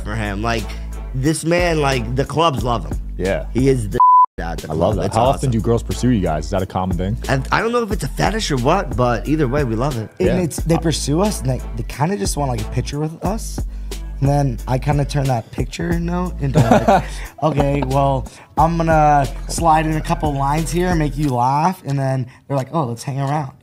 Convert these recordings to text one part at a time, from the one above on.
for him. Like, this man, like, the clubs love him. Yeah. He is the at the club. I love that. It's How awesome. often do girls pursue you guys? Is that a common thing? And I don't know if it's a fetish or what, but either way, we love it. Yeah. And they pursue us, and they kind of just want like a picture with us. And then I kind of turn that picture note into like, okay, well, I'm gonna slide in a couple lines here, make you laugh, and then they're like, oh, let's hang around.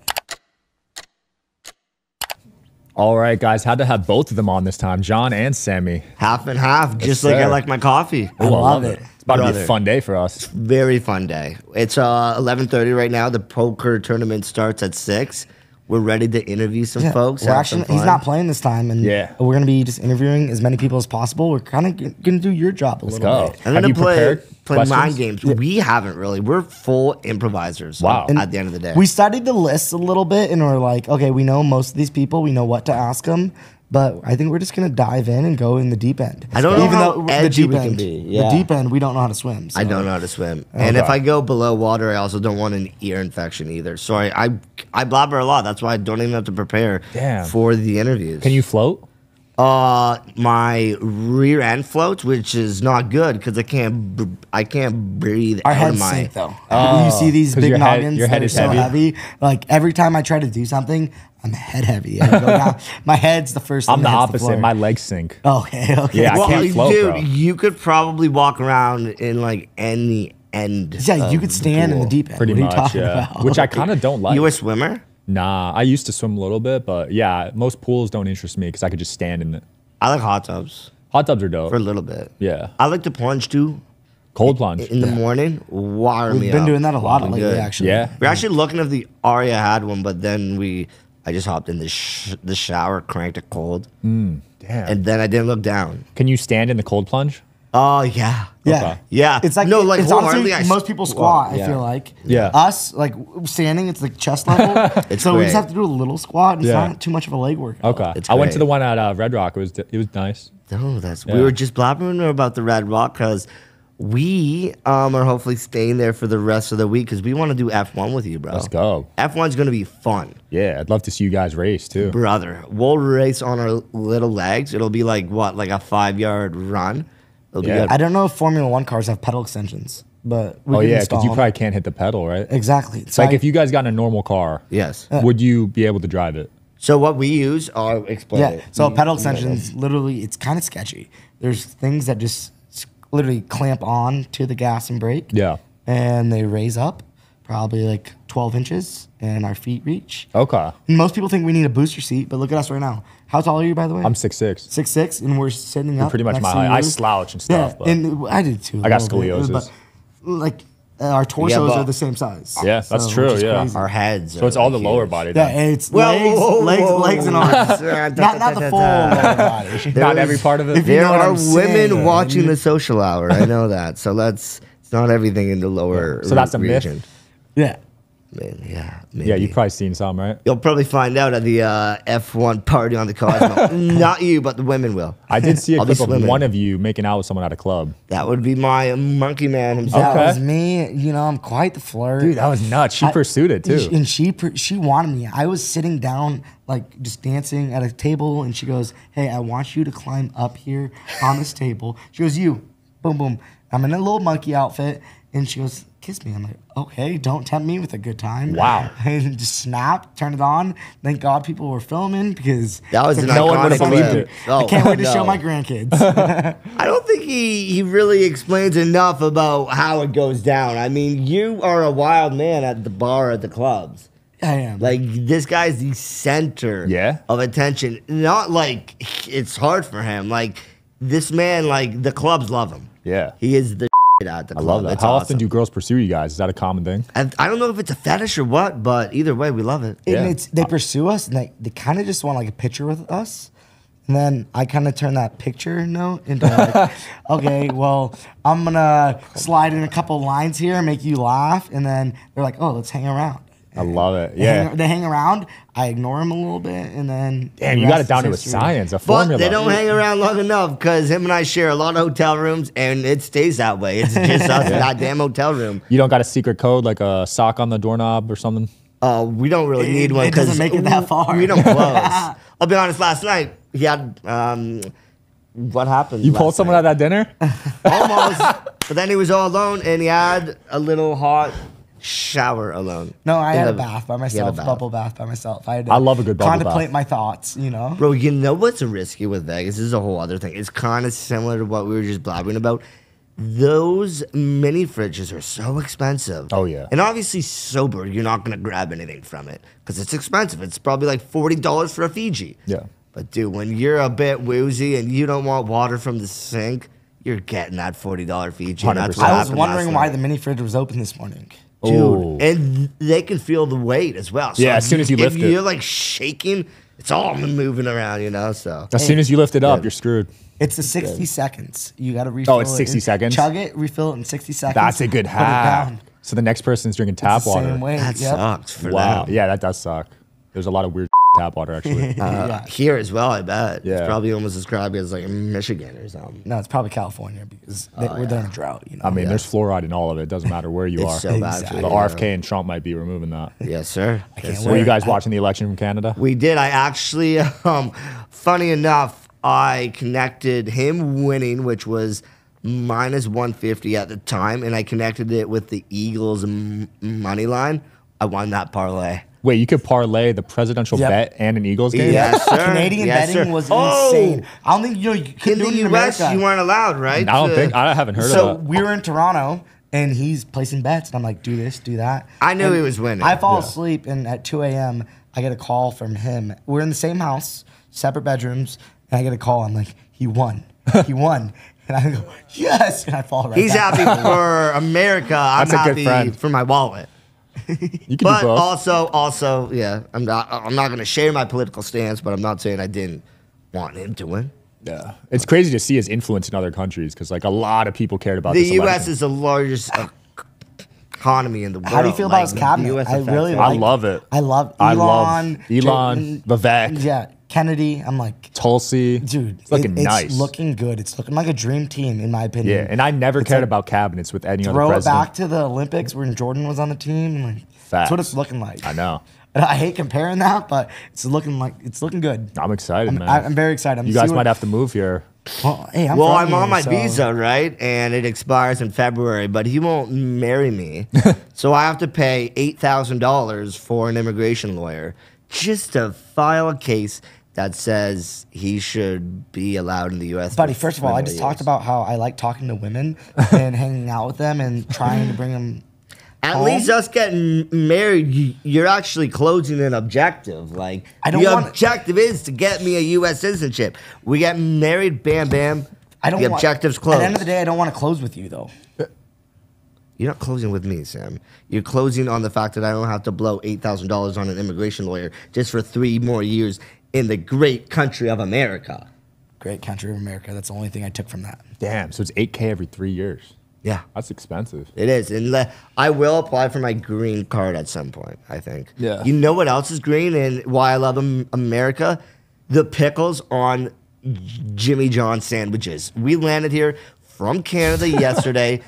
All right, guys. Had to have both of them on this time, John and Sammy. Half and half, just like I sir. like my coffee. I love it. It's about to be Brother. a fun day for us. Very fun day. It's 11:30 right now. The poker tournament starts at 6. We're ready to interview some Yeah, folks. we're have some actually, he's fun. not playing this time, and Yeah. we're gonna be just interviewing as many people as possible. We're kind of gonna do your job a little go. bit. I'm Have gonna you prepared play questions? mind games. We haven't really. We're full improvisers. Wow. At the end of the day, We studied the list a little bit, and we're like, okay, we know most of these people. We know what to ask them. But I think we're just gonna dive in and go in the deep end. I don't know how though edgy the deep we can end, be. Yeah. The deep end, we don't know how to swim. So. I don't know how to swim, and if Okay. I go below water, I also don't want an ear infection either. So I blabber a lot. That's why I don't even have to prepare Damn. for the interviews. Can you float? My rear end floats, which is not good because I can't breathe Our out of heads my. sink though. You see these 'cause big your head- noggins your head that are is so heavy? heavy. Like every time I try to do something, I'm head heavy. I go down. My head's the first thing I'm the that hits opposite. floor. My legs sink. Okay. Yeah, I Well, can't float, dude, bro. you could probably walk around in like any end. Yeah, you of could the stand in the pool. deep end. Pretty what are much, you talking yeah. about? Which I kind of don't like. You a swimmer? Nah, I used to swim a little bit, but yeah, most pools don't interest me because I could just stand in it. I like hot tubs Hot tubs are dope. for a little bit. Yeah. I like to plunge too Cold plunge. in the morning. Wire me We've been up. doing that a lot Been lately, good. actually. Yeah. We're actually looking if the Aria had one, but then I just hopped in the shower, cranked it cold, Damn. and then I didn't look down. Can you stand in the cold plunge? Oh yeah. Yeah. Okay. Yeah. It's like No, like, it's wholeheartedly, honestly I most people squat. yeah. I feel like Yeah. us like standing, it's like chest level. It's so we just great. have to do a little squat. And Yeah. It's not too much of a leg workout. Okay. It's I went to great. the one at Red Rock. It was nice. Oh, that's. Yeah. We were just blabbering about the Red Rock because we are hopefully staying there for the rest of the week because we want to do F1 with you, bro. Let's go. F1's gonna be fun, Yeah, I'd love to see you guys race too. brother. We'll race on our little legs. It'll be like what, like a 5-yard run. It'll be Yeah. good. I don't know if Formula One cars have pedal extensions, but we Oh can yeah, install because you them. probably can't hit the pedal, right? Exactly. It's like if you guys got in a normal car, Yes. would you be able to drive it? So what we use, I'll explain yeah. it. So a You- pedal you might extensions, literally, it's kind of sketchy. There's things that just literally clamp on to the gas and brake. Yeah. And they raise up probably like 12 inches, and our feet reach. Okay. And most people think we need a booster seat, but look at us right now. How tall are you, by the way? I'm 6'6". 6'6", and we're sitting up. Pretty much next my to height. I you. slouch and stuff. Yeah, but and I did too. I got a little bit, scoliosis. but, like our torsos but- are the same size. Yeah, that's which true, is yeah. crazy. Our heads. So it's all the lower body. Yeah, Then. it's Well, legs, whoa, legs, whoa, legs, and whoa. arms. not the full lower body. Not is- every part of it. If you There know what are I'm women saying. watching the social hour. I know that. So it's not everything in the lower. So that's a myth? region. Yeah. Man, yeah. Maybe. Yeah, you've probably seen some, right? You'll probably find out at the F1 party on the Cosmo. Not you, but the women will. I did see a I'll be clip of swimming. one of you making out with someone at a club. That would be my monkey man himself. That Okay. was me. You know, I'm quite the flirt. Dude, that was nuts. She pursued it too. And she wanted me. I was sitting down, like just dancing at a table, and she goes, "Hey, I want you to climb up here on this table." She goes, "You, boom, boom." I'm in a little monkey outfit, and she goes, "Kiss me." I'm like, "Okay, don't tempt me with a good time." Wow. And just snap, turn it on. Thank God people were filming because That was it's an a no one iconic would've believed clip. it. I can't wait to no. show my grandkids. I don't think he really explains enough about how it goes down. I mean, you are a wild man at the bar at the clubs. I am. Like, this guy's the center Yeah? of attention. Not like it's hard for him. Like, this man, like, the clubs love him. Yeah. He is the at the I club. love that. It's How awesome. often do girls pursue you guys? Is that a common thing? And I don't know if it's a fetish or what, but either way, we love it. Yeah. And they pursue us, and they kind of just want like a picture with us. And then I kind of turn that picture note into like, okay, well, I'm gonna slide in a couple lines here, make you laugh, and then they're like, oh, let's hang around. I love it. They Yeah. they hang around. I ignore them a little bit, and then Damn, the you got rest it down to is a history. science, a But formula. they don't hang around long enough because him and I share a lot of hotel rooms, and it stays that way. It's just us in that damn hotel room. You don't got a secret code like a sock on the doorknob or something? We don't really need one it doesn't because make it that far. We don't close. I'll be honest. Last night he had what happened. You last pulled someone night. at that dinner? Almost. But then he was all alone, and he had a little hot shower alone. No, I In had a the- bath by he had a myself, bath. bubble bath by myself. I had to I love a good bubble contemplate bath. my thoughts, you know? Bro, you know what's risky with Vegas? This is a whole other thing. It's kind of similar to what we were just blabbering about. Those mini fridges are so expensive. Oh, yeah. And obviously, sober, you're not going to grab anything from it because it's expensive. It's probably like $40 for a Fiji. Yeah. But dude, when you're a bit woozy and you don't want water from the sink, you're getting that $40 Fiji. And that's 100%. what I was happened wondering last why night. the mini fridge was open this morning. Dude, Oh. and they can feel the weight as well. So Yeah, if as soon as you lift if it. you're like shaking, it's all moving around, you know. So As soon as you lift it up, Good. you're screwed. It's the 60 seconds. You got to refill Oh, it's it 60 in- seconds? Chug it, refill it in 60 seconds. That's a good put it hack. down. So the next person's drinking tap It's the water. same way. that Yep. sucks for Wow. them. Yeah, that does suck. There's a lot of weird tap water actually. Yeah. Here as well, I bet. Yeah. It's probably almost as crappy as like Michigan or something. No, it's probably California because we're there in a drought, you know? I mean, Yeah. there's fluoride in all of it. Doesn't matter where you It's are. so bad. Exactly. The RFK and Trump might be removing that. Yes, sir. can't Yes, wait. Were sir. you guys watching the election from Canada? We did. I actually, funny enough, I connected him winning, which was minus 150 at the time, and I connected it with the Eagles money line. I won that parlay. Wait, you could parlay the presidential Yep. bet and an Eagles game? Yes, sir. Canadian Yes, betting sir. was Oh! insane. I don't think you In couldn't do the it in U.S., America. you weren't allowed, right? I don't think I haven't heard So of that. we were in Toronto and he's placing bets, and I'm like, do this, do that. I knew And he was winning. I fall Yeah. asleep, and at 2 a.m., I get a call from him. We're in the same house, separate bedrooms, and I get a call. I'm like, he won. He won. And I go, yes. And I fall right He's back. happy for America. I'm That's a good happy friend. for my wallet. You can But do both. also, yeah, I'm not going to share my political stance, but I'm not saying I didn't want him to win. Yeah, it's crazy to see his influence in other countries because like a lot of people cared about The this U.S. election. is the largest economy in the world. How do you feel about his the cabinet? US I affects really it. I like- love it. I love I Elon. love Elon, Vivek. Yeah, Kennedy. I'm like, Tulsi, dude, it's looking it's nice. looking good. It's looking like a dream team, in my opinion. Yeah, and I never It's cared like, about cabinets with any other throw it president. back to the Olympics when Jordan was on the team. Like, that's what Facts. it's looking like. I know. And I hate comparing that, but it's looking good. I'm excited, man. I'm very excited. You guys might have to move here. Well, hey, I'm Well, from I'm on here, my so- visa, right? And it expires in February, but he won't marry me. So I have to pay $8,000 for an immigration lawyer just to file a case that says he should be allowed in the U.S. Buddy, for first of all, I 20 just years. talked about how I like talking to women and hanging out with them and trying to bring them. At home. least us getting married, you're actually closing an objective. Like, I don't the want- objective is to get me a U.S. citizenship. We get married, bam, bam. I don't the want, objective's At closed. the end of the day, I don't want to close with you though. You're not closing with me, Sam. You're closing on the fact that I don't have to blow $8,000 on an immigration lawyer just for 3 more years in the great country of America. Great country of America. That's the only thing I took from that. Damn, so it's $8K every 3 years. Yeah, That's expensive. it is. And I will apply for my green card at some point, I think. Yeah. You know what else is green and why I love America? The pickles on Jimmy John sandwiches. We landed here from Canada yesterday,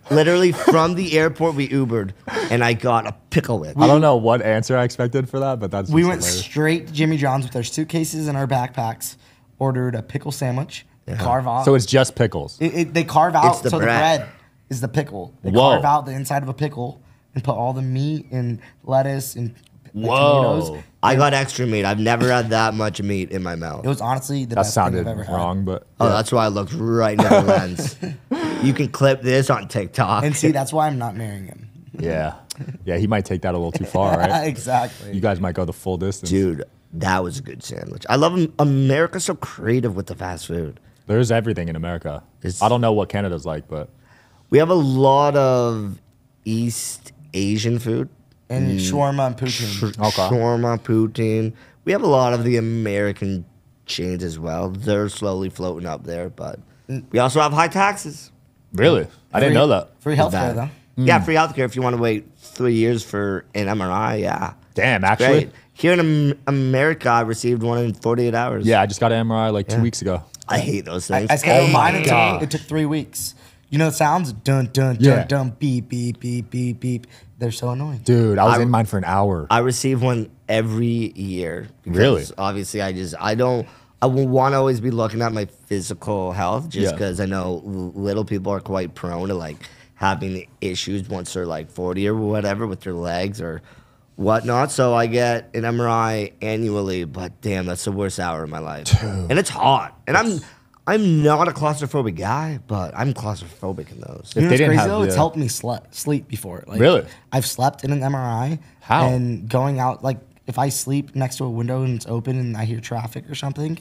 literally from the airport we Ubered, and I got a pickle with. I don't know what answer I expected for that, but that's We just went hilarious. straight to Jimmy John's with our suitcases and our backpacks. Ordered a pickle sandwich. They carve out. So it's just pickles. They carve out It's the so the bread. bread is the pickle. They Whoa. carve out the inside of a pickle and put all the meat and lettuce and like, Whoa. tomatoes. I got extra meat. I've never had that much meat in my mouth. It was honestly the That best thing sounded I've ever had. wrong, but Oh, that's why I looked right into the lens. You can clip this on TikTok. And see, that's why I'm not marrying him. yeah. Yeah, he might take that a little too far, right? Exactly. You guys might go the full distance. Dude, that was a good sandwich. I love America's so creative with the fast food. There's everything in America. It's- I don't know what Canada's like, but We have a lot of East Asian food. And shawarma and poutine. Okay. Shawarma, poutine. We have a lot of the American chains as well. They're slowly floating up there, but we also have high taxes. really, I didn't know that. Free healthcare Bad. though. Yeah, free healthcare if you want to wait 3 years for an MRI. Yeah. Damn, It's actually, great. Here in America, I received one in 48 hours. yeah, I just got an MRI like 2 weeks ago. I hate those I things. scheduled Oh mine my and God. it took 3 weeks. You know the sounds? Dun dun dun Yeah. dun beep beep beep beep beep. They're so annoying. Dude, I was in mine for an hour. I receive one every year. because Really? Obviously, I I want to always be looking at my physical health just Yeah. because I know little people are quite prone to like having issues once they're like 40 or whatever with their legs or whatnot. So I get an MRI annually, but damn, that's the worst hour of my life. And it's hot. And I'm not a claustrophobic guy, but I'm claustrophobic in those. You know they what's didn't crazy have though? It's the- helped me sleep before. Like, Really? I've slept in an MRI. How? And going out, like, if I sleep next to a window and it's open and I hear traffic or something,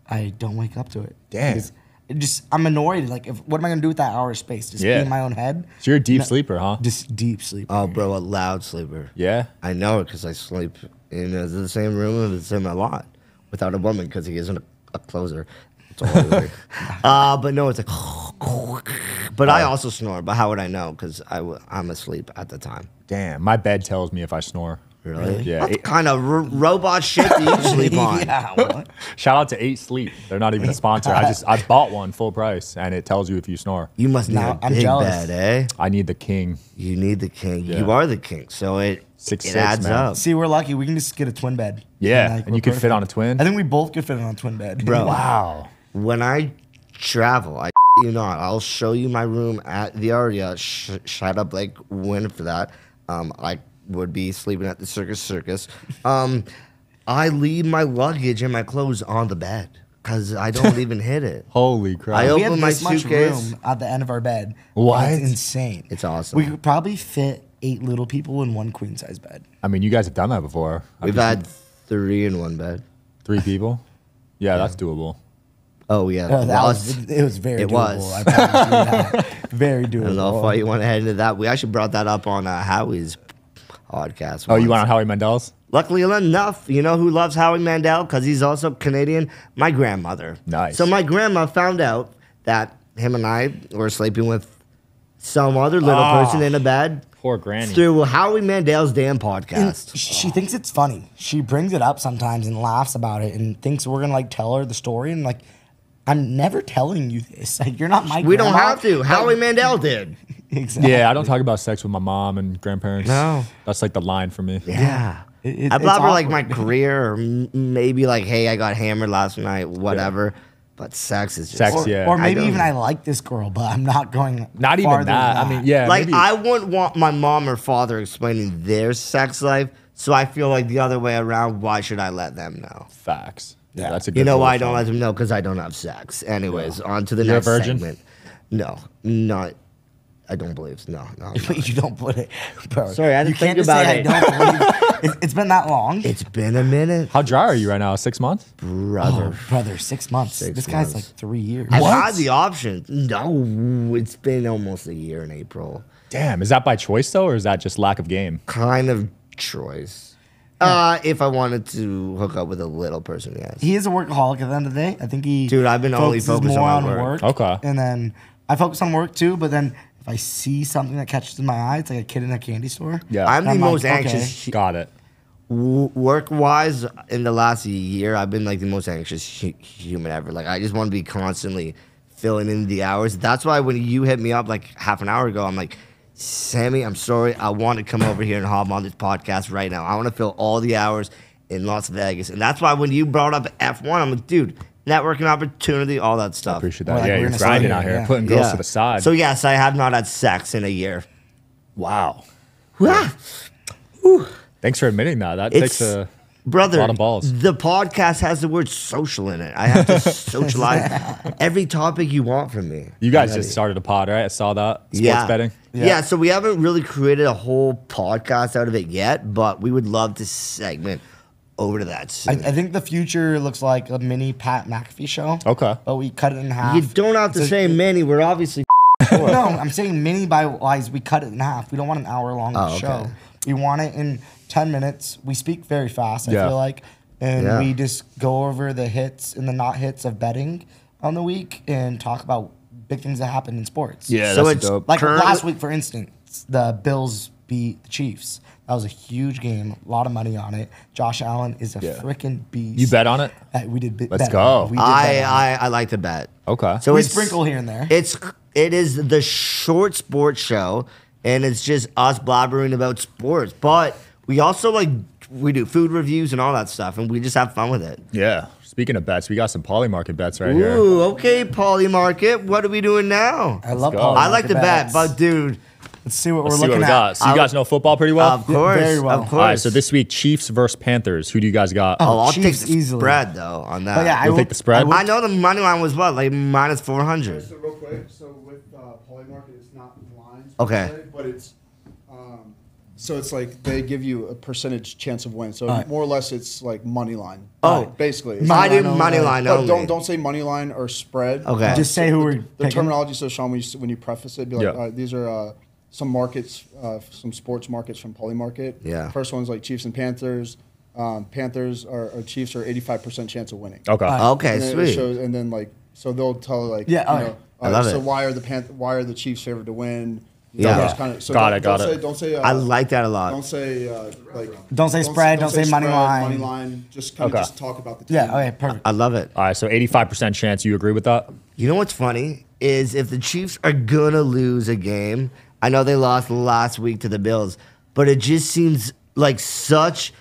I don't wake up to it. Damn. Because I'm annoyed. Like, what am I gonna do with that hour of space? Just Yeah. be in my own head? So you're a deep sleeper, huh? Just deep sleep. Oh, bro, a loud sleeper. Yeah. I know it because I sleep in the same room as him a lot without a woman because he isn't a closer. It's all weird. But no, it's like. But I also snore. But how would I know? Because I'm asleep at the time. Damn. My bed tells me if I snore. Really? Yeah. What kind of robot shit do you sleep on? Yeah, what? Shout out to 8 Sleep. They're not even a sponsor. I bought one full price, and it tells you if you snore. You must need Now, a I'm big jealous. bed, eh? I need the king. You need the king. Yeah. You are the king. So it 6'6", adds man. up. See, we're lucky. We can just get a twin bed. Yeah, like, and we're you could fit perfect. on a twin. I think we both could fit on a twin bed. Bro. Wow. When I travel, I you not. I'll show you my room at the Aria. Shout out Blake Win for that. I would be sleeping at the Circus. I leave my luggage and my clothes on the bed because I don't even hit it. Holy crap. I We open have my this much suitcase. room at the end of our bed. What? It's insane. It's awesome. We could probably fit 8 little people in one queen size bed. I mean, you guys have done that before. We've had 3 in one bed. 3 people. Yeah, that's doable. Oh yeah, Oh, Well, it was very it doable. was. I promise you that. Very doable. I don't know if you want to head into that. We actually brought that up on Howie's podcast. Oh, you once. went on Howie Mandel's? Luckily enough, you know who loves Howie Mandel because he's also Canadian? My grandmother. Nice. So my grandma found out that him and I were sleeping with some other little person in a bed Poor granny. through Howie Mandel's damn And podcast. she thinks it's funny. She brings it up sometimes and laughs about it and thinks we're gonna like tell her the story and like I'm never telling you this. Like you're not my We don't grandma. have to. Howie Mandel did. Exactly. Yeah, I don't talk about sex with my mom and grandparents. No. That's like the line for me. Yeah. It's I blabber like my awkward. career or maybe like, hey, I got hammered last night, whatever. But sex is just. Sex, Or, yeah. or maybe I even don't- I like this girl, but I'm not going. Not even farther that. than I mean, yeah. Like, maybe- I wouldn't want my mom or father explaining their sex life. So I feel like the other way around, why should I let them know? Facts. Yeah, that's a good You know rule why I of don't thumb. let them know? Because I don't have sex. Anyways, on to the You're a next virgin? segment. No, not. I don't believe. No, no. I'm not. But you don't put it, bro. Sorry, I had to you think can't just about say it. I don't believe. It's been that long, It's been a minute, How dry are you right now? 6 months? brother. brother. 6 months. 6 This guy's months. like 3 years. I've had the option. No, it's been almost a year in April. Damn. Is that by choice though, or is that just lack of game? Kind of choice. If I wanted to hook up with a little person, yes. He is a workaholic at the end of the day. I think he. Dude, I've been only focuses focused more on on work. Okay. And then I focus on work too. But then if I see something that catches my eye, it's like a kid in a candy store. Yeah. I'm the I'm like, most okay. anxious. Got it. Work-wise, in the last year, I've been like the most anxious human ever. Like, I just want to be constantly filling in the hours. That's why when you hit me up like half an hour ago, I'm like, Sammy, I'm sorry. I want to come over here and hop on this podcast right now. I want to fill all the hours in Las Vegas. And that's why when you brought up F1, I'm like, dude, networking opportunity, all that stuff. Appreciate We're that. like, yeah, we're you're gonna grinding stay out here, here, yeah. putting girls to the side. So, yes, I have not had sex in a year. wow. Ah, Thanks for admitting that. That takes a brother, lot of balls. The podcast has the word social in it. I have to socialize every topic you want from me. You guys Already. just started a pod, right? I saw that. Sports Yeah. betting. Yeah. So we haven't really created a whole podcast out of it yet, but we would love to segment over to that I soon. think the future looks like a mini Pat McAfee show. Okay. But we cut it in half. You don't have to It's a- say many. We're obviously No, I'm saying mini by wise. We cut it in half. We don't want an hour long Oh, okay. show. We want it in 10 minutes. We speak very fast, I Yeah. feel like. And Yeah. we just go over the hits and the not hits of betting on the week and talk about big things that happen in sports. Yeah, So that's it's dope. Like Currently- last week, for instance, the Bills beat the Chiefs. That was a huge game. A lot of money on it. Josh Allen is a Yeah. freaking beast. You bet on it? We did bet. Let's bet go. on it. We did bet on it. I like to bet. Okay. So We it's sprinkle here and there. It is the short sports show, and it's just us blabbering about sports. But we also we do food reviews and all that stuff, and we just have fun with it. Yeah. Speaking of bets, we got some Polymarket bets right here. Ooh, okay, Polymarket. What are we doing now? I love go. Polymarket I like the bet, bets. but dude, Let's see what Let's we're see what looking we at. got. So you guys know football pretty well? of course, very well. of course. All right, so this week, Chiefs versus Panthers. Who do you guys got? Oh, I'll take Chiefs the easily. spread though on that. But yeah, You'll take the spread? I know the money line was what, like minus 400. So real quick, so with Polymarket, it's not lines. Okay. per se, but it's so it's like they give you a percentage chance of win. So All right. more or less, it's like money line. Oh. basically. It's I not- did money line but only. don't say money line or spread. Okay. Just say who we're the picking. terminology. So Sean, when you preface it, be like, Yeah. all right, these are some markets, some sports markets from Polymarket. Yeah. First one's like Chiefs and Panthers. Panthers or Chiefs are 85% chance of winning. Okay. Okay, And then it sweet. shows, and then like so they'll tell like Yeah, you all know, right. I love so it. why are the Chiefs favored to win? Yeah. Those kind of, so Got don't, it, got don't it. Say, don't say. I like that a lot. Don't say like. Don't say spread, don't say money spread, line. Money line. Just kind Okay. of just talk about the team. Yeah, okay, perfect. I love it. All right, so 85% chance. You agree with that? You know what's funny is if the Chiefs are gonna lose a game, I know they lost last week to the Bills, but it just seems like such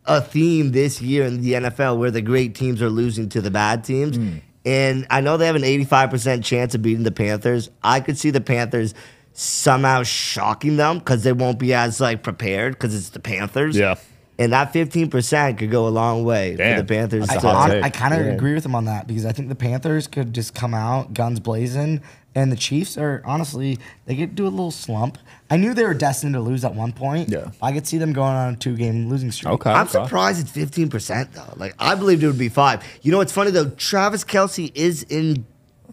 a theme this year in the NFL where the great teams are losing to the bad teams. And I know they have an 85% chance of beating the Panthers. I could see the Panthers somehow shocking them because they won't be as like prepared because it's the Panthers. Yeah. And that 15% could go a long way for Damn, the Panthers. that's to- a hot take. I kind of Yeah. agree with him on that because I think the Panthers could just come out guns blazing, and the Chiefs are honestly they could do a little slump. I knew they were destined to lose at one point. Yeah. I could see them going on a 2-game losing streak. Okay. I'm surprised it's 15% though. Like I believed it would be 5. You know what's funny though? Travis Kelce is in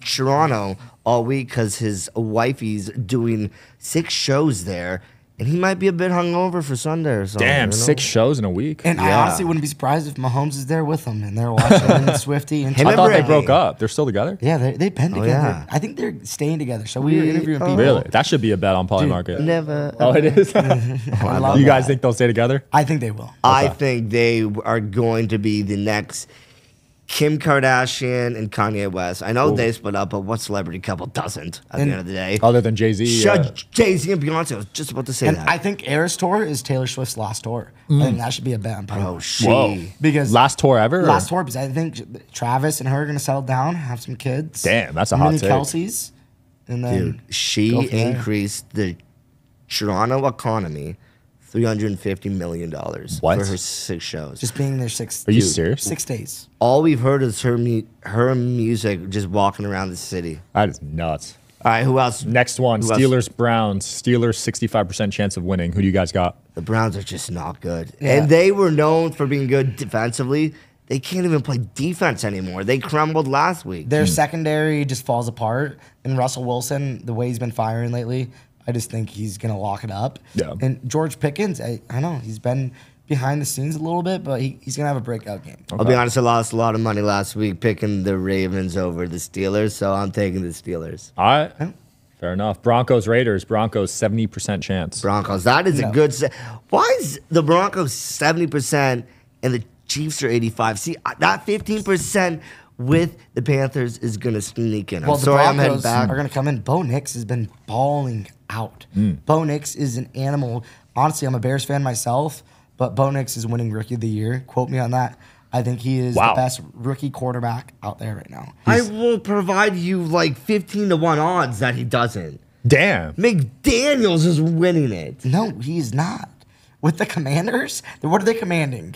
Toronto all week because his wifey's doing 6 shows there, and he might be a bit hungover for Sunday or something. Damn, you know? 6 shows in a week. And I Yeah. honestly wouldn't be surprised if Mahomes is there with them and they're watching him and Swifty and Him I and thought they Brady. broke up. They're still together? yeah, they've been together. yeah. I think they're staying together. So we were interviewing Oh. people. Really? That should be a bet on Polymarket. Never. Oh, it is? I love You guys that. think they'll stay together? I think they will. I think they are going to be the next Kim Kardashian and Kanye West. I know they split up, but what celebrity couple doesn't at the And- end of the day? Other than Jay-Z? Jay-Z and Beyonce. I was just about to say And that. I think Eras Tour is Taylor Swift's last tour. I think that should be a bet on Polymarket. Oh, she. Whoa. Because Last tour ever? or- last tour because I think Travis and her are gonna settle down, have some kids. Damn, that's a hot Mini take. Kelsey's, and then Dude, she go from there. increased the Toronto economy $350 million What? for her 6 shows. just being there 6. Are you serious? 6 days. All we've heard is her music just walking around the city. That is nuts. All right, who else? Next one, Who else? Steelers Browns. Steelers 65% chance of winning. Who do you guys got? The Browns are just not good. Yeah. And they were known for being good defensively. They can't even play defense anymore. They crumbled last week. Their secondary just falls apart, and Russell Wilson, the way he's been firing lately, I just think he's gonna lock it up. Yeah. And George Pickens, I know he's been behind the scenes a little bit, but he's gonna have a breakout game. I'll be honest, I lost a lot of money last week picking the Ravens over the Steelers, so I'm taking the Steelers. All right. Fair enough. Broncos Raiders. Broncos 70% chance. Broncos. That is a No. good. Why is the Broncos 70% and the Chiefs are 85? See, that 15% with the Panthers is gonna sneak in. I'm Well, the sorry, I'm heading Broncos back. are going to come in. Bo Nix has been balling out. Hmm. Bo Nix is an animal. Honestly, I'm a Bears fan myself, but Bo Nix is winning Rookie of the Year. Quote me on that. I think he is Wow. the best rookie quarterback out there right now. I will provide you like 15-1 odds that he doesn't. Damn. McDaniels is winning it. No, he's not. With the Commanders, what are they commanding?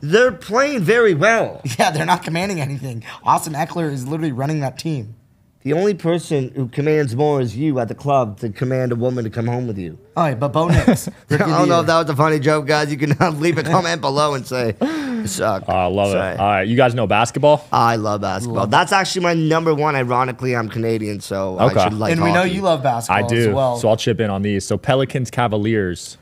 They're playing very well. Yeah, they're not commanding anything. Austin Eckler is literally running that team. The only person who commands more is you at the club to command a woman to come home with you. All right, but Bo Nix. I Rookie of the don't know Year. if that was a funny joke, guys. You can leave a comment below and say, "You suck." I love Sorry. it. All right. You guys know basketball? I love basketball. That's actually my number one. Ironically, I'm Canadian, so I Okay. should like and we know hockey. you love basketball I do. as well. So I'll chip in on these. So Pelicans Cavaliers.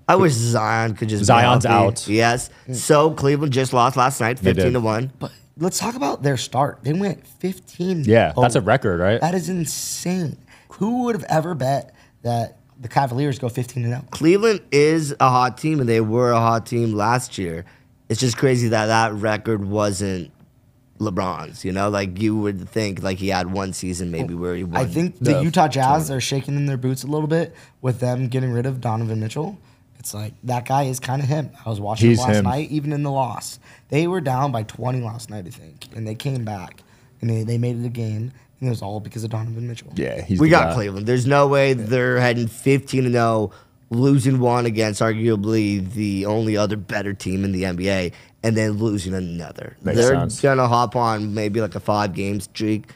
I wish Zion could just. be Zion's healthy. out. Yes. So Cleveland just lost last night, They did. 15-1. But let's talk about their start. They went 15. Yeah, that's a record, right? That is insane. Who would have ever bet that the Cavaliers go 15-0? Cleveland is a hot team, and they were a hot team last year. It's just crazy that that record wasn't LeBron's. You know, like you would think, like he had one season maybe where he won. I think the Utah Jazz are shaking in their boots a little bit with them getting rid of Donovan Mitchell. It's like that guy is kind of him. I was watching He's him last him. night, even in the loss. They were down by 20 last night, I think, and they came back and they made it a game. And it was all because of Donovan Mitchell. Yeah, he's We the got guy. Cleveland. There's no way they're heading 15-0, losing one against arguably the only other better team in the NBA, and then losing another. Makes They're sense. gonna hop on maybe like a 5-game streak,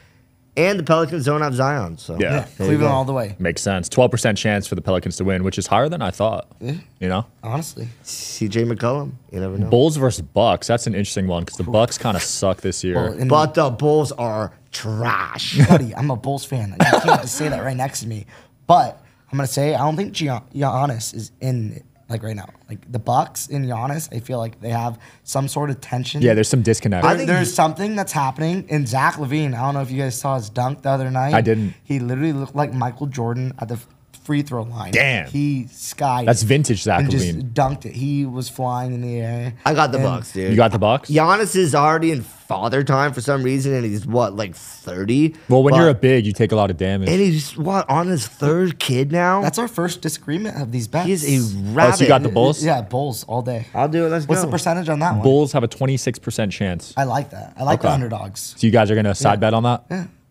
and the Pelicans don't have Zion. So Yeah. Yeah, there you Cleveland go. all the way. Makes sense. 12% chance for the Pelicans to win, which is higher than I thought. You know? Honestly, CJ McCollum. You never know. Bulls versus Bucks. That's an interesting one because the Bucks kind of suck this year. Well, and- But the Bulls are trash. buddy, I'm a Bulls fan. You can't just say that right next to me. But I'm gonna say I don't think Giannis is in it, like right now. Like the Bucks and Giannis, I feel like they have some sort of tension. Yeah, there's some disconnect. I think There's something that's happening. And Zach Levine, I don't know if you guys saw his dunk the other night. I didn't. He literally looked like Michael Jordan at the free throw line. Damn. He skied. That's vintage Zach and Levine. just dunked it. He was flying in the air. I got the And Bucks, dude. You got the Bucks? Giannis is already in father time for some reason, and he's what, like 30? Well, when But- you're a big, you take a lot of damage. and he's what, on his third kid now? That's our first disagreement of these bets. He is a Oh, rabbit. so you got the Bulls? Yeah, Bulls all day. I'll do it. Let's What's go. the percentage on that one? Bulls have a 26% chance. I like that. I like the Okay. underdogs. So you guys are going to side bet on that?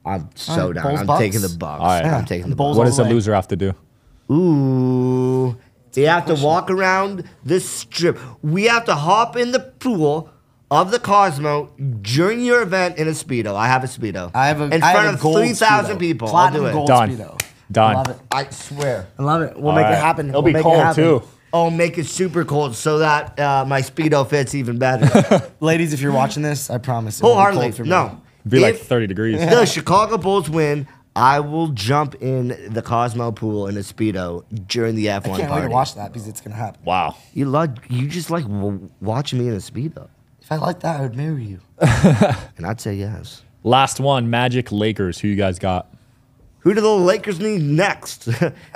I'm so All right, down. Bulls, I'm Bucks? taking the Bucks. All right. I'm taking the Bulls Bulls. What all does the the way. loser have to do? Ooh. They have to walk around the strip. We have to hop in the pool of the Cosmo during your event in a Speedo. I have a Speedo. I have a in I front have a of gold 3,000 Speedo. people. Platinum I'll do it. gold Done. Speedo. Done. I love it. I swear. I love it. We'll All make right. it happen. It'll We'll be make cold, it happen. too. Oh, make it super cold so that my Speedo fits even better. Ladies, if you're watching this, I promise. it won't be Wholeheartedly. cold for me. No. Be like If 30 degrees. the Chicago Bulls win, I will jump in the Cosmo pool in a Speedo during the F1 I can't wait party. to watch that because it's gonna happen. Wow. You just like watching me in a Speedo. If I like that, I would marry you. And I'd say yes. Last one, Magic Lakers. Who you guys got? Who do the Lakers need next?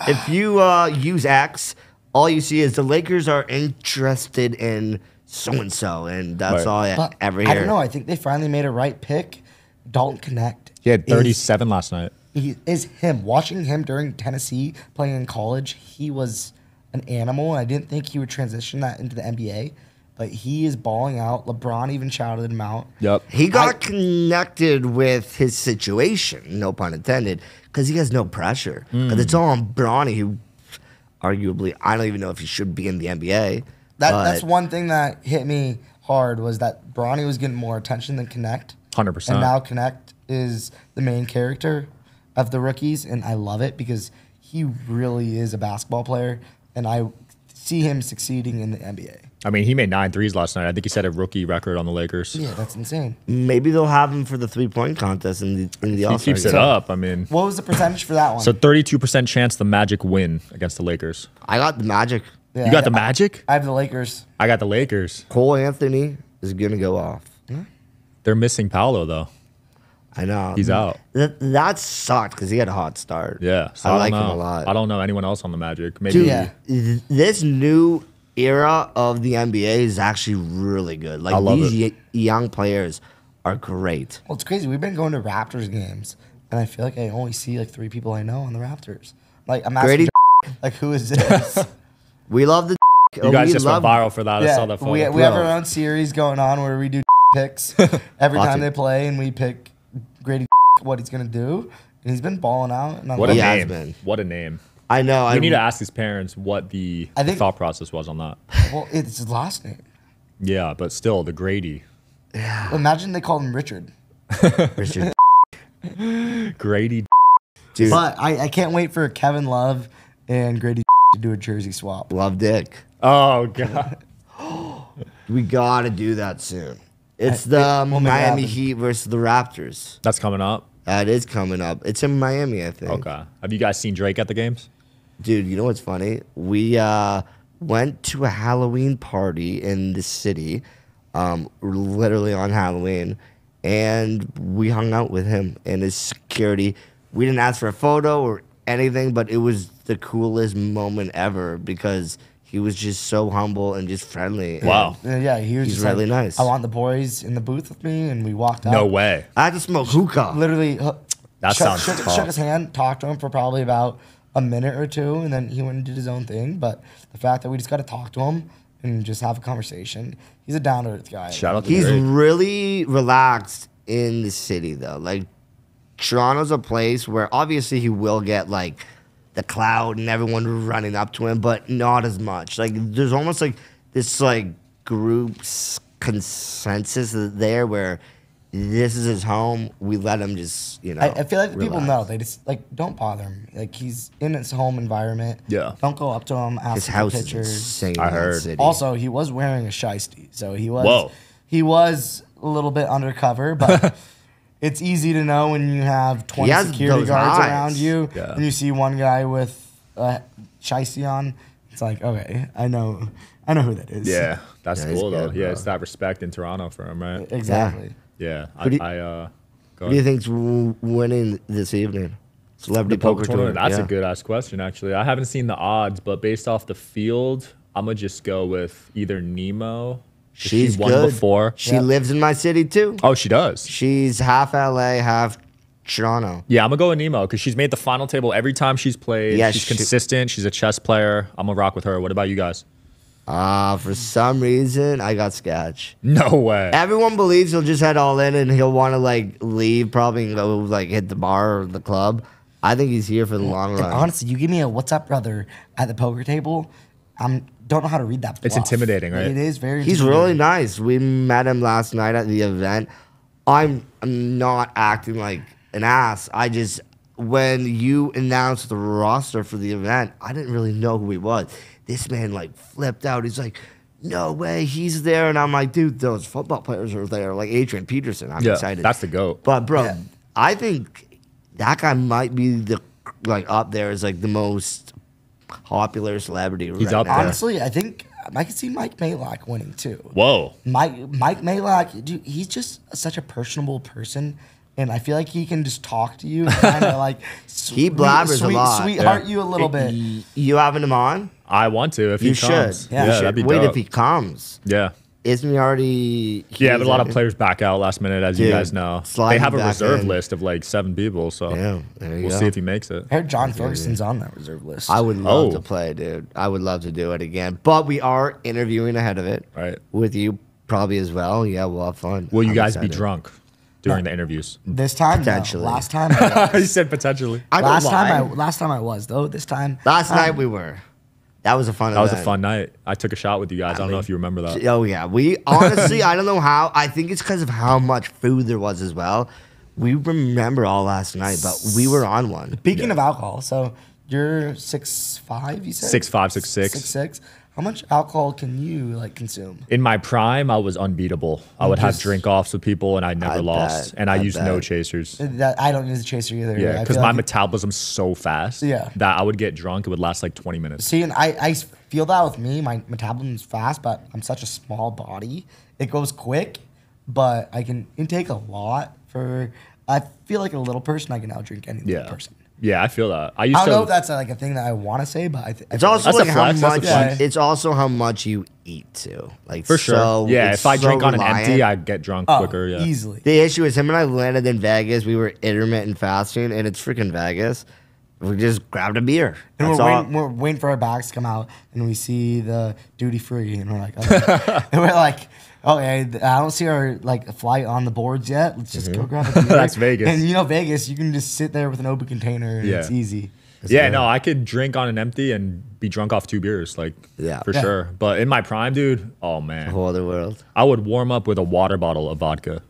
If you use X, all you see is the Lakers are interested in so-and-so, and that's Right. all I But ever hear. I don't know. I think they finally made a right pick. Dalton Connect. He had 37 last night. He is him. Watching him during Tennessee playing in college, he was an animal. And I didn't think he would transition that into the NBA, but he is balling out. LeBron even shouted him out. Yep. He got connected with his situation, no pun intended, because he has no pressure. Because it's all on Bronny, who arguably, I don't even know if he should be in the NBA. That's but one thing that hit me hard was that Bronny was getting more attention than Connect. 100%. And now Connect is the main character of the rookies, and I love it because he really is a basketball player, and I see him succeeding in the NBA. I mean, he made 9 threes last night. I think he set a rookie record on the Lakers. Yeah, that's insane. Maybe they'll have him for the three-point contest in the He All-Star keeps it game. up. I mean, What was the percentage for that one? so 32% chance the Magic win against the Lakers. I got the Magic. Yeah, You got the I- Magic? I have the Lakers. I got the Lakers. Cole Anthony is going to go off. They're missing Paolo, though. I know. He's out. That sucked because he had a hot start. Yeah. So I like don't him know. a lot. I don't know anyone else on the Magic. Maybe. Dude, Yeah. this new era of the NBA is actually really good. Like I love these young players are great. Well, it's crazy. We've been going to Raptors games, and I feel like I only see like 3 people I know on the Raptors. Like I'm asking, Grady, like who is this? we love the. You guys we just love, went viral for that. I saw that photo. we have Bro. our own series going on where we do picks every Watch time it. they play, and we pick Grady what he's gonna do, and he's been balling out. And I What a love He it. has name. been. What a name. I know. We need to ask his parents what the I think- thought process was on that. Well, it's his last name. Yeah, but still, the Grady. Imagine they called him Richard. Richard, Grady. dude, But I can't wait for Kevin Love and Grady to do a jersey swap. love Dick. Oh, God. We gotta do that soon. It's the we'll make it Miami happen. Heat versus the Raptors. That's coming up. That is coming up. It's in Miami, I think. Okay. Have you guys seen Drake at the games? Dude, you know what's funny? We went to a Halloween party in the city, literally on Halloween, and we hung out with him and his security. We didn't ask for a photo or anything, but it was the coolest moment ever because he was just so humble and just friendly. Wow. Yeah, he was He's just really like, nice. I want the boys in the booth with me, and we walked out. No way. I had to smoke hookah. Literally, That sounds shook tough. his hand, talked to him for probably about a minute or two, and then he went and did his own thing. But the fact that we just got to talk to him and just have a conversation, he's a down to earth guy. Shout out to He's Drake. really relaxed in the city though. Like Toronto's a place where obviously he will get like the cloud and everyone running up to him, but not as much. Like there's almost like this like group's consensus there where this is his home. We let him just, you know. I feel like the people know. relax. They just like don't bother him. Like he's in his home environment. Yeah. Don't go up to him, ask His him for house is pictures. insane. I in that heard. city. Also, he was wearing a shiesty, so Whoa. he was a little bit undercover, but it's easy to know when you have 20 has security those guards eyes. around you Yeah. and you see one guy with a shiesty on. It's like, okay, I know who that is. Yeah, that's Yeah, he's cool though. good, Yeah, bro. it's that respect in Toronto for him, right? Exactly. Yeah, Who do you- go Who do you ahead. think's winning this evening? Celebrity The poker poker tournament. tournament. That's yeah. a good ass question, actually. I haven't seen the odds, but based off the field, I'm gonna just go with either Nemo. She's won good. before. She Yep. lives in my city too. Oh, she does. She's half LA, half Toronto. Yeah, I'm gonna go with Nemo because she's made the final table every time she's played. Yeah, she's she- consistent. She's a chess player. I'm gonna rock with her. What about you guys? For some reason, I got Sketch. No way. Everyone believes he'll just head all in and he'll want to like leave probably and go like hit the bar or the club. I think he's here for the long And run. honestly, you give me a "What's up, brother" at the poker table, don't know how to read that. It's bluff. intimidating, right? It is very. He's intimidating. really nice. We met him last night at the event. I'm not acting like an ass. I just when you announced the roster for the event, I didn't really know who he was. This man like flipped out. He's like, "No way, he's there!" And I'm like, "Dude, those football players are there, like Adrian Peterson." I'm Yeah, excited. that's the GOAT. But bro, Yeah. I think that guy might be the like up there as like the most popular celebrity. He's right up now. there. Honestly, I think I could see Mike Malak winning too. Whoa. Mike Malak, dude, he's just such a personable person, and I feel like he can just talk to you, and kind of like He blabbers a lot. sweetheart you a little bit. You having him on? I want to if You he should. comes. Yeah, Yeah, you should. that'd be Wait dope. if he comes. Yeah. Isn't he already? Yeah, but a lot of he's- players back out last minute, as you Dude, guys know. slide They have a back reserve in. list of like 7 people, so Yeah, there you we'll go. see if he makes it. I heard John Ferguson's on that reserve list. I would love Oh. to play, dude. I would love to do it again. But we are interviewing ahead of it. Right. With you probably as well. Yeah, we'll have fun. Will you I'm guys be excited. drunk during the interviews? This time, no. Potentially. Last time, I he was. said potentially. I don't lie. last time I was though. This time, Last night we were. That was a fun That was a event. fun night. I took a shot with you guys. I don't know if you remember that. Oh yeah, we honestly I don't know how. I think it's because of how much food there was as well. We remember all last night, but we were on one. Speaking of alcohol, so you're 6'5", you said? 6'5", 6'6". 6'6". How much alcohol can you like consume? In my prime, I was unbeatable. I would have Just- drink offs with people, and I never I lost. bet. And I I used no bet. chasers. That I don't use a chaser either. Yeah, I because feel my like- metabolism's so fast. Yeah. that I would get drunk. It would last like 20 minutes. See, and I feel that with me. My metabolism's fast, but I'm such a small body. It goes quick, but I can intake a lot for. I feel like a little person. I can outdrink any little Yeah, person. yeah, I feel that. I used I don't to. know if that's like a thing that I want to say, but I It's also That's a like how flex, that's a much. flex. It's also how much you eat too. Like for sure. So, yeah, it's if I so drink on an reliant. empty, I'd get drunk oh, quicker. Yeah, easily. The issue is him and I landed in Vegas. We were intermittent fasting, and it's freaking Vegas. We just grabbed a beer. And That's we're all. waiting, we're waiting for our bags to come out, and we see the duty free, and we're like, okay. And we're like, okay, I don't see our like flight on the boards yet. Let's just go grab a beer. That's Vegas. And you know Vegas, you can just sit there with an open container, and Yeah. it's easy. yeah. No, I could drink on an empty and be drunk off 2 beers, like Yeah. for Yeah. sure. But in my prime, dude, oh man, Whole other world. I would warm up with a water bottle of vodka.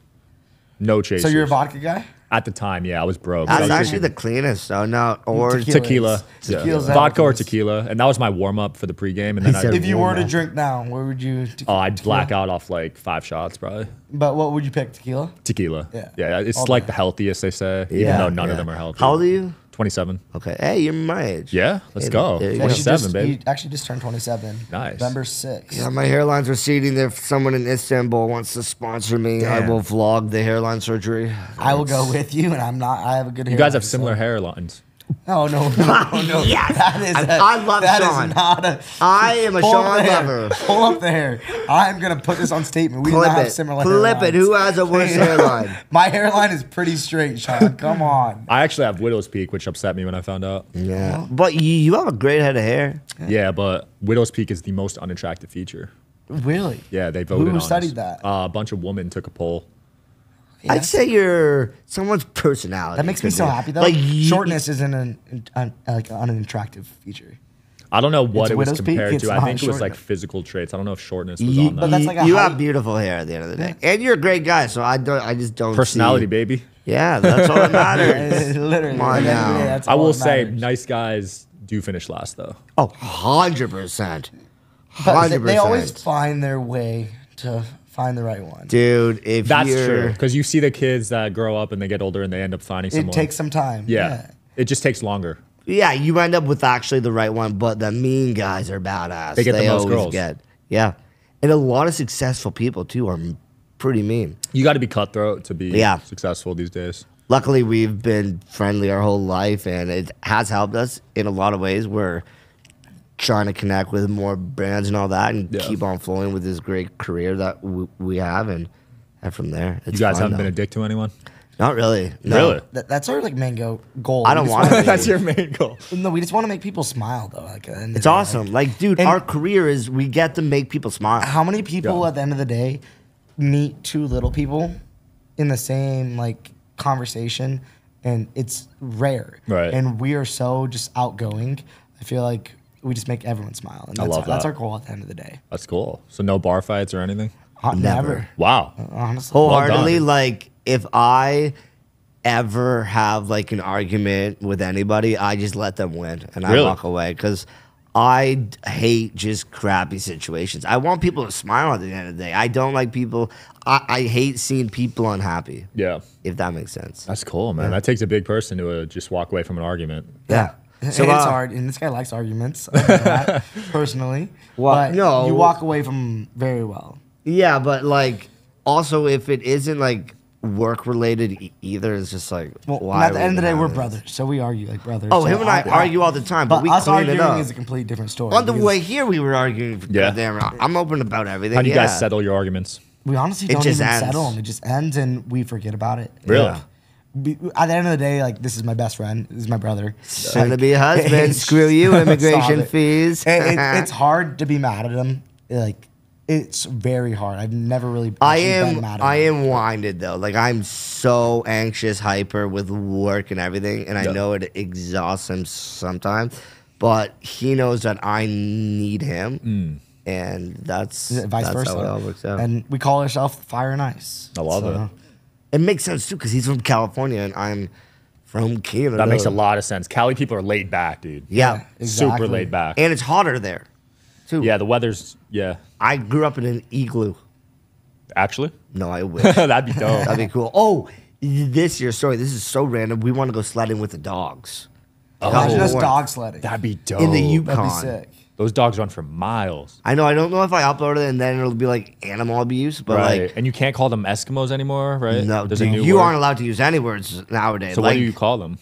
No chasers. So you're a vodka guy? At the time, yeah, I was broke. That's I was actually the drinking cleanest. So no, or Tequila. tequila. Yeah. Tequila's Vodka or everything. tequila. And that was my warm up for the pregame. And then said I If you were to warm-up. drink now, where would you? I'd tequila? black out off like 5 shots, probably. But what would you pick? Tequila? Tequila. Yeah. Yeah, it's All like day. the healthiest, they say. Yeah, Even though none yeah. of them are healthy. How old are you? 27. Okay. Hey, you're my age. Yeah, let's Hey, go. there you go. Actually 27, just, baby. He actually just turned 27. Nice. November 6th. Yeah, my hairline's receding. If someone in Istanbul wants to sponsor me, I Damn. will vlog the hairline surgery. I will go with you, and I'm not. I have a good hair. You guys have similar hairlines. No. Yes. That is I love that Sean. Is not a. I am a Pull up Sean the hair. lover. Pull up the hair. I'm gonna put this on statement. We do not Clip have it. similar Clip it. hairlines. Who has a worse hairline? My hairline is pretty straight, Sean. Come on. I actually have widow's peak, which upset me when I found out. Yeah. But you have a great head of hair. Yeah, but widow's peak is the most unattractive feature. Really? Yeah, they voted on Who us. studied that? A bunch of women took a poll. Yeah. I'd say you're someone's personality. That makes me could so be- happy though. Like Shortness isn't an unattractive feature. I don't know what It's it was widow's peak, compared it's to. I not think it was like shortness. physical traits. I don't know if shortness was You, on that. But that's like a you height. have beautiful hair at the end of the day, and you're a great guy. So I just don't Personality, see- baby. Yeah, that's all that matters. Literally. Come on at the end of the now. day, that's I all will that say, matters. nice guys do finish last, though. Oh, 100%. But 100%. they always find their way to find the right one. Dude, if That's you're, true. Because you see the kids that grow up and they get older and they end up finding someone. It takes some time. Yeah. It just takes longer. Yeah, you end up with actually the right one, but the mean guys are badass. They get the most always girls. get. Yeah. And a lot of successful people, too, are pretty mean. You got to be cutthroat to be Yeah. successful these days. Luckily, we've been friendly our whole life, and it has helped us in a lot of ways. We're trying to connect with more brands and all that and Yeah. keep on flowing with this great career that we have. And from there, it's You guys fun, haven't though. been a dick to anyone? Not really. No. Really? That's our like main goal. I We don't just want wanna- to. That's your main goal. No, we just want to make people smile though. Like, at the end of It's the day, awesome. Like, dude, And- our career is we get to make people smile. How many people Yeah. at the end of the day meet two little people in the same like conversation, and it's rare. Right. And we are so just outgoing. I feel like we just make everyone smile, and I that's love that's that. our goal at the end of the day. That's cool. So no bar fights or anything? Never. Never. Wow. Honestly. Wholeheartedly, Well done. like if I ever have like an argument with anybody, I just let them win and I Really? walk away because hate just crappy situations. I want people to smile at the end of the day. I don't like people. I hate seeing people unhappy. Yeah. If that makes sense. That's cool, man. That takes a big person to just walk away from an argument. Yeah. So it's hard, and this guy likes arguments. I know that, personally, Well, but no. you walk away from 'em very well. Yeah, but like also if it isn't like work related either, it's just like Well, why at the are we end of the day, even we're having this? brothers, so we argue like brothers. Oh, so him and I argue all the time, but we us clean arguing it up. is a complete different story. On the because way here, we were arguing. For Yeah. goddamn, I'm open about everything. How do you yeah. guys settle your arguments? we honestly It don't just even ends. settle them. It just ends, and we forget about it. Really? Yeah. At the end of the day, like this is my best friend. This is my brother. Soon to be a husband. it's- Screw you, Stop immigration it. fees. It's hard to be mad at him. Like it's very hard. I've never really. I actually been am. mad at I him. am winded though. Like I'm so anxious, hyper with work and everything, and I Yeah. know it exhausts him sometimes. But he knows that I need him, and that's Vice that's versa. how it all works out. And we call ourselves Fire and Ice. I love it. It makes sense too because he's from California and I'm from Canada. That makes a lot of sense. Cali people are laid back, dude. Yeah, Super Exactly. laid back. and it's hotter there, too. Yeah, the weather's, yeah. I grew up in an igloo. Actually? No, I wish. That'd be dope. That'd be cool. Oh, this year, sorry, this is so random. We want to go sledding with the dogs. Imagine us North. dog sledding. That'd be dope. In the That'd Yukon. be sick. Those dogs run for miles. I know. I don't know if I upload it and then it'll be like animal abuse, but Right. like, And you can't call them Eskimos anymore, right? no, There's a dude, new you word. aren't allowed to use any words nowadays. So like, what do you call them?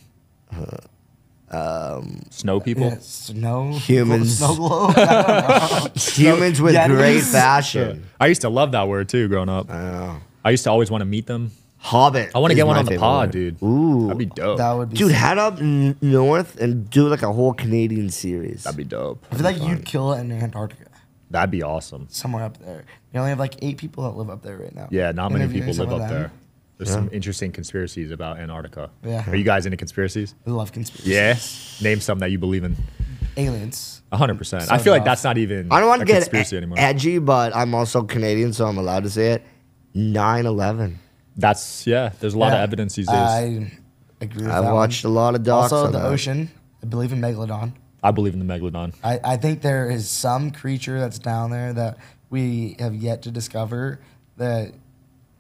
Snow people? Yeah, snow. Humans. Snow globe. I don't know. humans with Yetis. great fashion. I used to love that word too growing up. I used to always want to meet them. Hobbit. I want to is get one my on the favorite pod, word. dude. Ooh. That'd be dope. That would be Dude, sick. head up north and do like a whole Canadian series. That'd be dope. I feel like you'd kill it in Antarctica. That'd be awesome. Somewhere up there. You only have like 8 people that live up there right now. Yeah, not many Interviewing people live some of up them. there. There's some interesting conspiracies about Antarctica. Yeah. Are you guys into conspiracies? I love conspiracy. Yeah. Name some that you believe in. Aliens. 100%. So I feel like tough. that's not even I don't want a to get conspiracy anymore. edgy, but I'm also Canadian, so I'm allowed to say it. 9/11. That's, yeah, there's a lot of Yeah. evidence these days. I agree with I that watched one. a lot of docs Also, on the that. ocean. I believe in Megalodon. I believe in the Megalodon. I think there is some creature that's down there that we have yet to discover that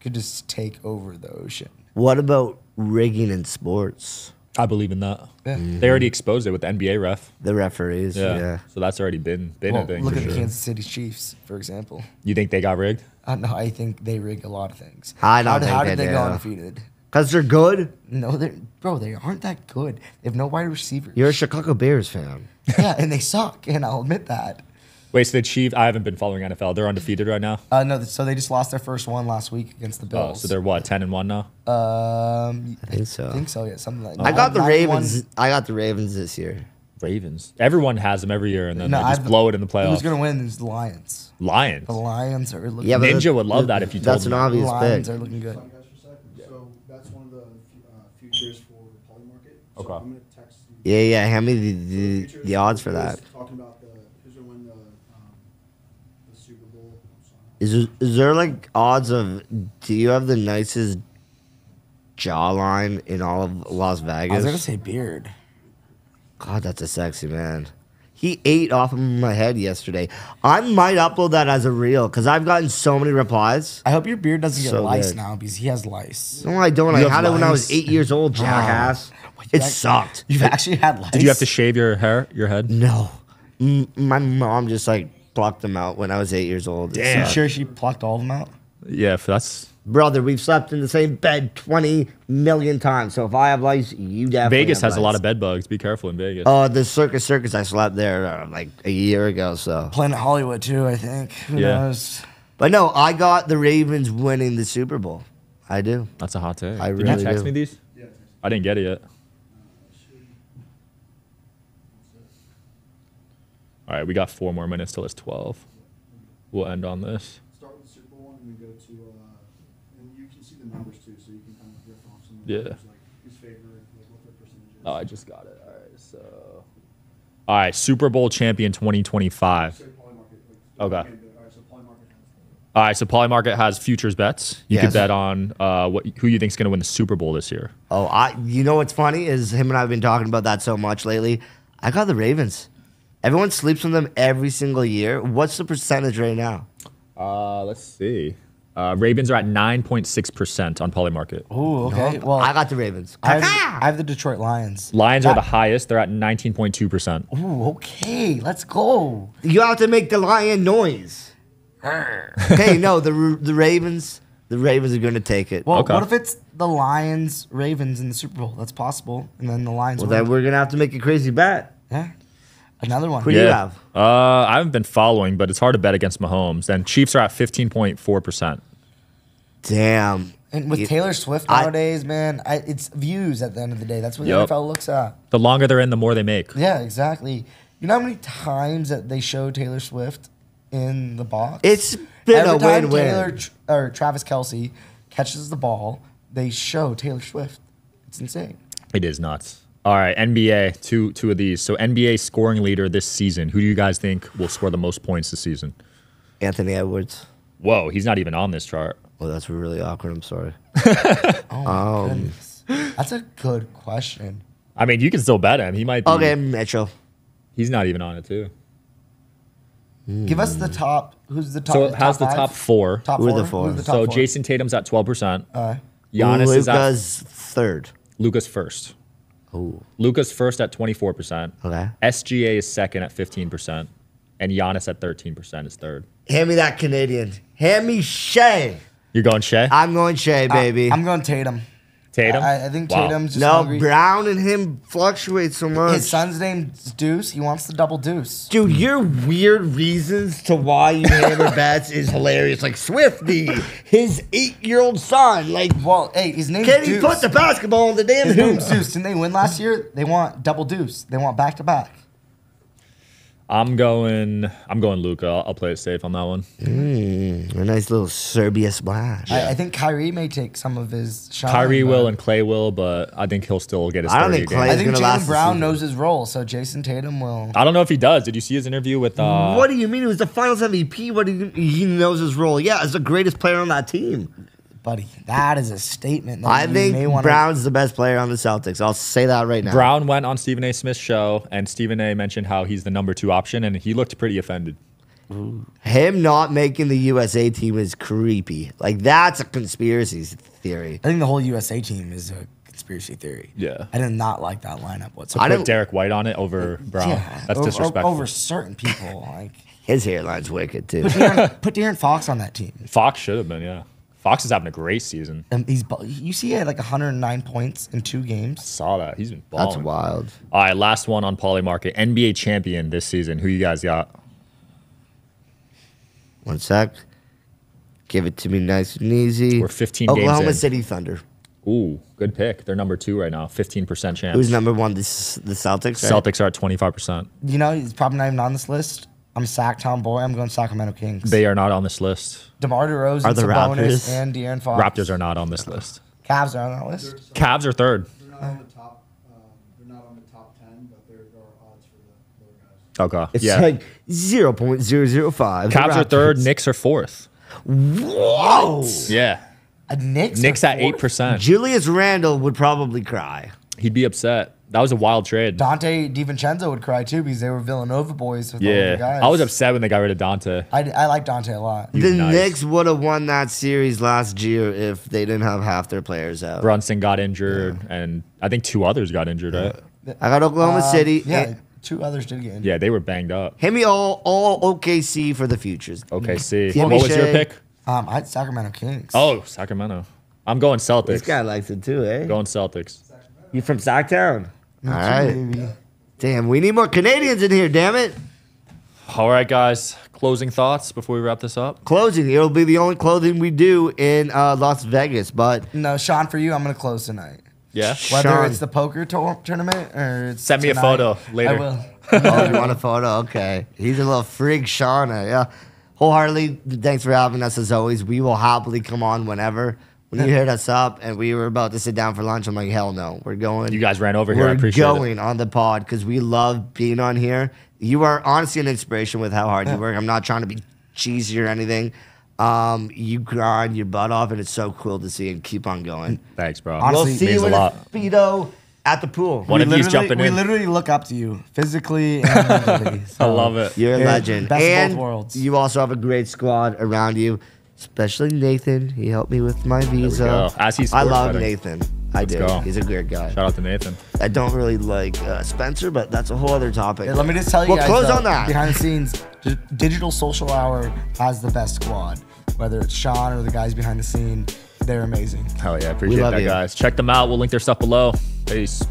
could just take over the ocean. What about rigging in sports? I believe in that. Yeah. They already exposed it with the NBA ref. The referees, yeah. So that's already been Well, a thing look for at the sure. Kansas City Chiefs, for example. You think they got rigged? No, I think they rig a lot of things. I don't how, think how they did they do. go undefeated? Because they're good? No, they aren't that good. They have no wide receivers. You're a Chicago Bears fan. Yeah, and they suck, and I'll admit that. Wait, so the Chiefs? I haven't been following NFL. They're undefeated right now. No, so they just lost their first one last week against the Oh, Bills. so they're what, 10-1 now? I think so. I think so, yeah, something like that. I got the 9-1. Ravens. I got the Ravens this year. Ravens. Everyone has them every year, and then No, they just I've- blow it in the playoffs. Who's gonna win is the Lions. Lions. The Lions are looking. Yeah, but Ninja would love that if you told That's an me. obvious Lions pick. are looking good. Sorry, guys, for a second. So that's one of the futures for the poly market. So Okay. I'm gonna text you. Yeah. Hand me Futures the odds for that. Talking about who's gonna win the Super Bowl. I'm sorry. Is there like odds of? Do you have the nicest jawline in all of Las I was Vegas? gonna say beard. God, that's a sexy man. He ate off of my head yesterday. I might upload that as a reel because I've gotten so many replies. I hope your beard doesn't get So lice good. now because he has lice. No, I don't. You I have had it when I was lice? 8 years old, jackass. It sucked. You've actually had lice. Did you have to shave your hair, your head? No. My mom just like plucked them out when I was 8 years old. It Damn. You sucked. sure she plucked all of them out? Yeah, if that's Brother, we've slept in the same bed 20 million times. So if I have lice, you definitely Vegas have has a lot lice. of bed bugs. Be careful in Vegas. The Circus, I slept there like a year ago. So, Planet Hollywood too, I think. Who Yeah. knows? but no, I got the Ravens winning the Super Bowl. I do. That's a hot take. I Did really you text do. me these? Yeah. I didn't get it yet. All right, we got 4 more minutes till it's 12. We'll end on this. Start with the Super Bowl and then go to, and you can see the numbers too, so you can kind of riff off some of the Yeah. numbers, like who's favorite, like what their percentage is. Oh, I just got it. All right, so. All right, Super Bowl champion 2025. Say poly market, like, Okay. all right, so poly market has. All right, so Polymarket has futures bets. You could Yes. bet on who you think is going to win the Super Bowl this year. Oh, you know what's funny is him and I have been talking about that so much lately. I got the Ravens. Everyone sleeps on them every single year. What's the percentage right now? Let's see. Ravens are at 9.6% on Polymarket. Oh, okay. Well, I got the Ravens. I have the Detroit Lions. Lions are the highest. They're at 19.2%. Ooh, okay. Let's go. You have to make the lion noise. Hey, no, the Ravens. The Ravens are going to take it. Well, Okay. what if it's the Lions, Ravens in the Super Bowl? That's possible. And then the Lions Well, win. then we're going to have to make a crazy bet. Yeah. Another one. Who do you have? I haven't been following, but it's hard to bet against Mahomes. And Chiefs are at 15.4%. Damn. And with You- Taylor Swift nowadays, man, it's views at the end of the day. That's what Yup. the NFL looks at. The longer they're in, the more they make. Yeah, exactly. You know how many times that they show Taylor Swift in the box? It's been Every a time win-win. Taylor or Travis Kelsey catches the ball, they show Taylor Swift. It's insane. It is nuts. All right, NBA, two of these. So NBA scoring leader this season. Who do you guys think will score the most points this season? Anthony Edwards. Whoa, he's not even on this chart. Oh, that's really awkward. I'm sorry. Oh my goodness. That's a good question. I mean, you can still bet him. He might be. Okay, Mitchell. He's not even on it, too. Give us the top. Who's the top? So it has the five? top 4. Top Who are four. the four? Who's the top So four? Jason Tatum's at 12%. Giannis is at Luka's third. Luca's first. Oh, Luca's first at 24%. okay. SGA is second at 15%. And Giannis at 13% is third. Hand me that Canadian. Hand me Shea. You're going Shea? I'm going Shea, baby. I'm going Tatum. Tatum? I think Wow. Tatum's just no, hungry. Brown and him fluctuate so much. His son's name's Deuce. He wants the double deuce. Dude, your weird reasons to why you hammer bets is hilarious. Like Swifty, his 8-year-old son. Like, Well, hey, his name's can he Deuce. put the basketball in the damn His hoop? name's Deuce. Didn't they win last year? They want double deuce. They want back to back. I'm going Luca. I'll play it safe on that one. A nice little Serbia splash. I think Kyrie may take some of his shine. Kyrie but will and Clay will, but I think he'll still get his I don't 30 think games. Clay- I He's think gonna last Jaylen the Brown season. knows his role, so Jason Tatum will. I don't know if he does. Did you see his interview with What do you mean? It was the Finals MVP. What do you, he knows his role? Yeah, as the greatest player on that team. Buddy, that is a statement. That I you think may wanna- Brown's the best player on the Celtics. I'll say that right now. Brown went on Stephen A. Smith's show, and Stephen A. mentioned how he's the number 2 option, and he looked pretty offended. Him not making the USA team is creepy. Like, that's a conspiracy theory. I think the whole USA team is a conspiracy theory. Yeah. I did not like that lineup So whatsoever. I put don't- Derek White on it over Brown. Yeah, That's over- disrespectful. Over certain people, like His hairline's wicked, too. put De'Aaron Fox on that team. Fox should have been, yeah. Fox is having a great season. And you see he had like 109 points in 2 games. Saw that. He's been balling. That's wild. All right, last one on Poly Market. NBA champion this season. Who you guys got? One sec. Give it to me nice and easy. We're 15 games Oklahoma in. City Thunder. Ooh, good pick. They're number 2 right now. 15% chance. Who's number 1? The Celtics. Right? Celtics are at 25%. You know, he's probably not even on this list. I'm Sacktown boy. I'm going Sacramento Kings. They are not on this list. DeMar DeRozan, Are the Sabonis, Raptors? and De'Aaron Fox. Raptors are not on this list. Cavs are on that list. Cavs are 3rd. They're not on the top. They're not on the top 10, but there are odds for the lower guys. Okay. It's yeah. like 0.005. Cavs are 3rd. Knicks are 4th. Whoa! Yeah. Knicks Knicks are at fourth? 8%. Julius Randle would probably cry. He'd be upset. That was a wild trade. Dante DiVincenzo would cry too because they were Villanova boys with all the Yeah. guys. I was upset when they got rid of Dante. I like Dante a lot. He's The nice. Knicks would have won that series last year if they didn't have half their players out. Brunson got injured, and I think 2 others got injured, right? I got Oklahoma City. Yeah, 2 others did get injured. Yeah, they were banged up. Hit me all OKC for the futures. OKC. Give What me was your Shea. pick? I had Sacramento Kings. Oh, Sacramento. I'm going Celtics. This guy likes it too, eh? Going Celtics. You from Sacktown? All Me too, right. baby. Damn, we need more Canadians in here, damn it. All right, guys. Closing thoughts before we wrap this up? Closing. It'll be the only clothing we do in Las Vegas, but No, Sean, for you, I'm going to close tonight. Yeah. Whether Sean. it's the poker tournament or it's Send me a tonight, photo later. I will. oh, you want a photo? Okay. He's a little freak, Shauna. Yeah. Wholeheartedly, thanks for having us as always. We will happily come on whenever. When you hit us up and we were about to sit down for lunch, I'm like, hell no. We're going. You guys ran over here. I We're appreciate going on the pod because we love being on here. You are honestly an inspiration with how hard you work. I'm not trying to be cheesy or anything. You grind your butt off, and it's so cool to see and keep on going. it. Thanks, bro. Honestly, We'll see means you a in lot. a Speedo at the pool. One of you's jumping we in. literally look up to you physically and mentally. I love it. You're a Yeah, legend. best of both And worlds. you also have a great squad around you, especially Nathan. He helped me with my visa. go. As he's I sports love betting. Nathan. I do. go. He's a great guy. Shout out to Nathan. I don't really like Spencer, but that's a whole other topic. Yeah, let me just tell you We'll guys, close though, on that. behind the scenes, Digital Social Hour has the best squad. Whether it's Sean or the guys behind the scene, they're amazing. Hell yeah. Appreciate love that, you. guys. Check them out. We'll link their stuff below. Peace.